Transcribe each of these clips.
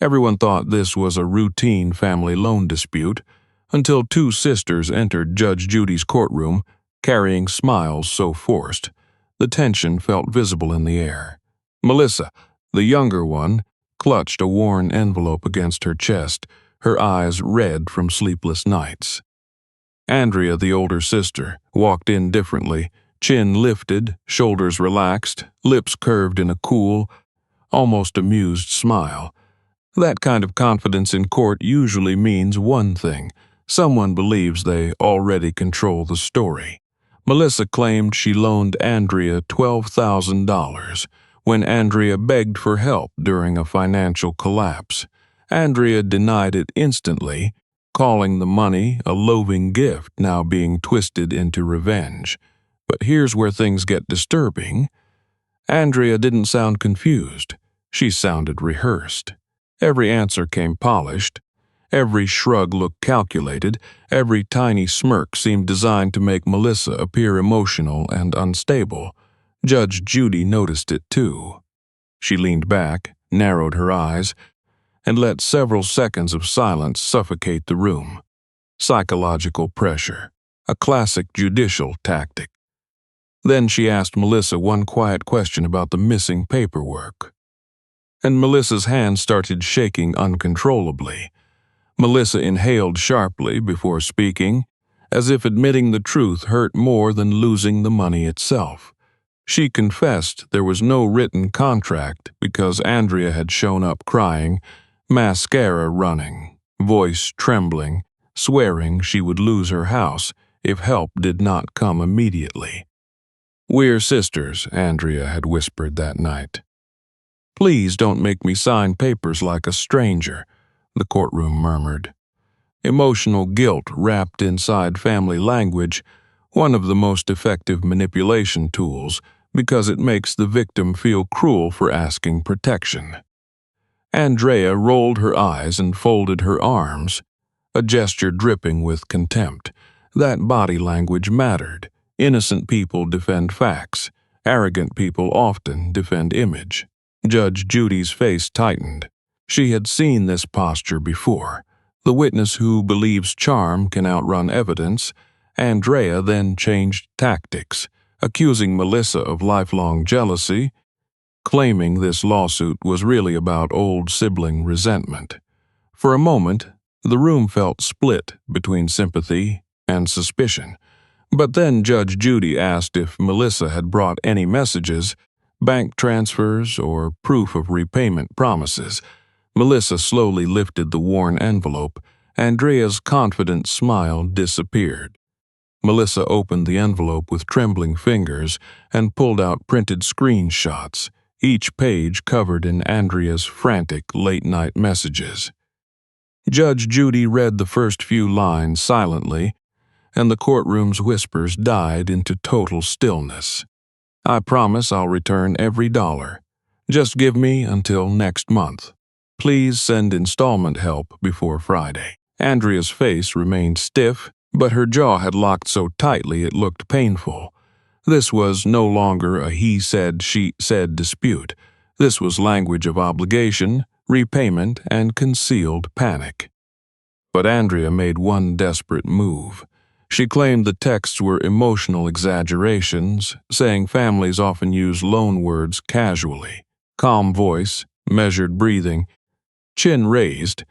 Everyone thought this was a routine family loan dispute until two sisters entered Judge Judy's courtroom carrying smiles so forced. The tension felt visible in the air. Melissa, the younger one, clutched a worn envelope against her chest, her eyes red from sleepless nights. Andrea, the older sister, walked in differently, chin lifted, shoulders relaxed, lips curved in a cool, almost amused smile. That kind of confidence in court usually means one thing: someone believes they already control the story. Melissa claimed she loaned Andrea $12,000 when Andrea begged for help during a financial collapse. Andrea denied it instantly, calling the money a loathing gift now being twisted into revenge. But here's where things get disturbing. Andrea didn't sound confused. She sounded rehearsed. Every answer came polished. Every shrug looked calculated. Every tiny smirk seemed designed to make Melissa appear emotional and unstable. Judge Judy noticed it too. She leaned back, narrowed her eyes, and let several seconds of silence suffocate the room. Psychological pressure, a classic judicial tactic. Then she asked Melissa one quiet question about the missing paperwork. And Melissa's hand started shaking uncontrollably. Melissa inhaled sharply before speaking, as if admitting the truth hurt more than losing the money itself. She confessed there was no written contract because Andrea had shown up crying, mascara running, voice trembling, swearing she would lose her house if help did not come immediately. "We're sisters," Andrea had whispered that night. "Please don't make me sign papers like a stranger," the courtroom murmured. Emotional guilt wrapped inside family language, one of the most effective manipulation tools because it makes the victim feel cruel for asking protection. Andrea rolled her eyes and folded her arms, a gesture dripping with contempt. That body language mattered. Innocent people defend facts. Arrogant people often defend image. Judge Judy's face tightened. She had seen this posture before. The witness who believes charm can outrun evidence. Andrea then changed tactics, accusing Melissa of lifelong jealousy, claiming this lawsuit was really about old sibling resentment. For a moment, the room felt split between sympathy and suspicion. But then Judge Judy asked if Melissa had brought any messages, bank transfers, or proof of repayment promises. Melissa slowly lifted the worn envelope. Andrea's confident smile disappeared. Melissa opened the envelope with trembling fingers and pulled out printed screenshots, each page covered in Andrea's frantic late-night messages. Judge Judy read the first few lines silently, and the courtroom's whispers died into total stillness. "I promise I'll return every dollar. Just give me until next month. Please send installment help before Friday." Andrea's face remained stiff, but her jaw had locked so tightly it looked painful. This was no longer a he said, she said dispute. This was language of obligation, repayment, and concealed panic. But Andrea made one desperate move. She claimed the texts were emotional exaggerations, saying families often use loan words casually. Calm voice, measured breathing, chin raised.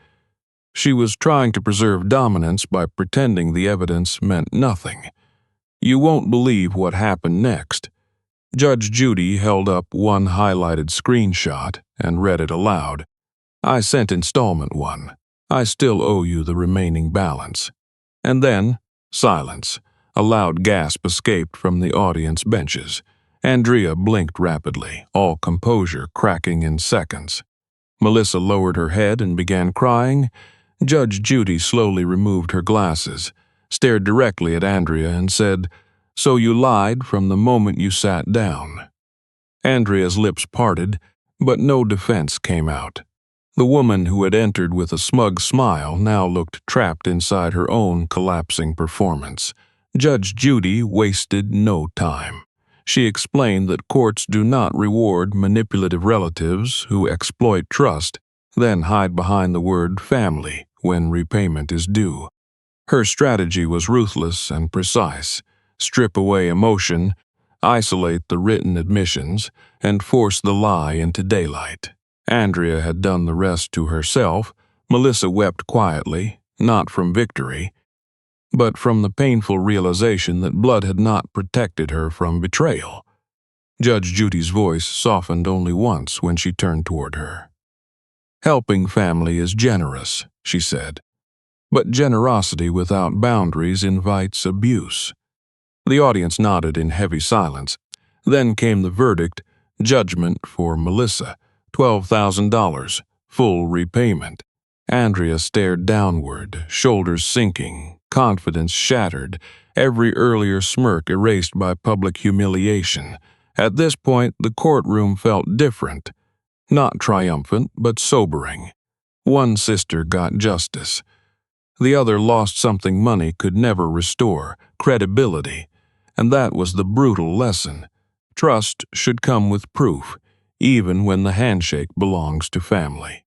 She was trying to preserve dominance by pretending the evidence meant nothing. "You won't believe what happened next." Judge Judy held up one highlighted screenshot and read it aloud. "I sent installment one. I still owe you the remaining balance." And then, silence. A loud gasp escaped from the audience benches. Andrea blinked rapidly, all composure cracking in seconds. Melissa lowered her head and began crying. Judge Judy slowly removed her glasses, stared directly at Andrea, and said, "So you lied from the moment you sat down." Andrea's lips parted, but no defense came out. The woman who had entered with a smug smile now looked trapped inside her own collapsing performance. Judge Judy wasted no time. She explained that courts do not reward manipulative relatives who exploit trust. then hide behind the word family when repayment is due. Her strategy was ruthless and precise: strip away emotion, isolate the written admissions, and force the lie into daylight. Andrea had done the rest to herself. Melissa wept quietly, not from victory, but from the painful realization that blood had not protected her from betrayal. Judge Judy's voice softened only once when she turned toward her. "Helping family is generous," she said, "but generosity without boundaries invites abuse." The audience nodded in heavy silence. Then came the verdict: judgment for Melissa, $12,000, full repayment. Andrea stared downward, shoulders sinking, confidence shattered, every earlier smirk erased by public humiliation. At this point, the courtroom felt different, not triumphant, but sobering. One sister got justice. The other lost something money could never restore: credibility. And that was the brutal lesson. Trust should come with proof, even when the handshake belongs to family.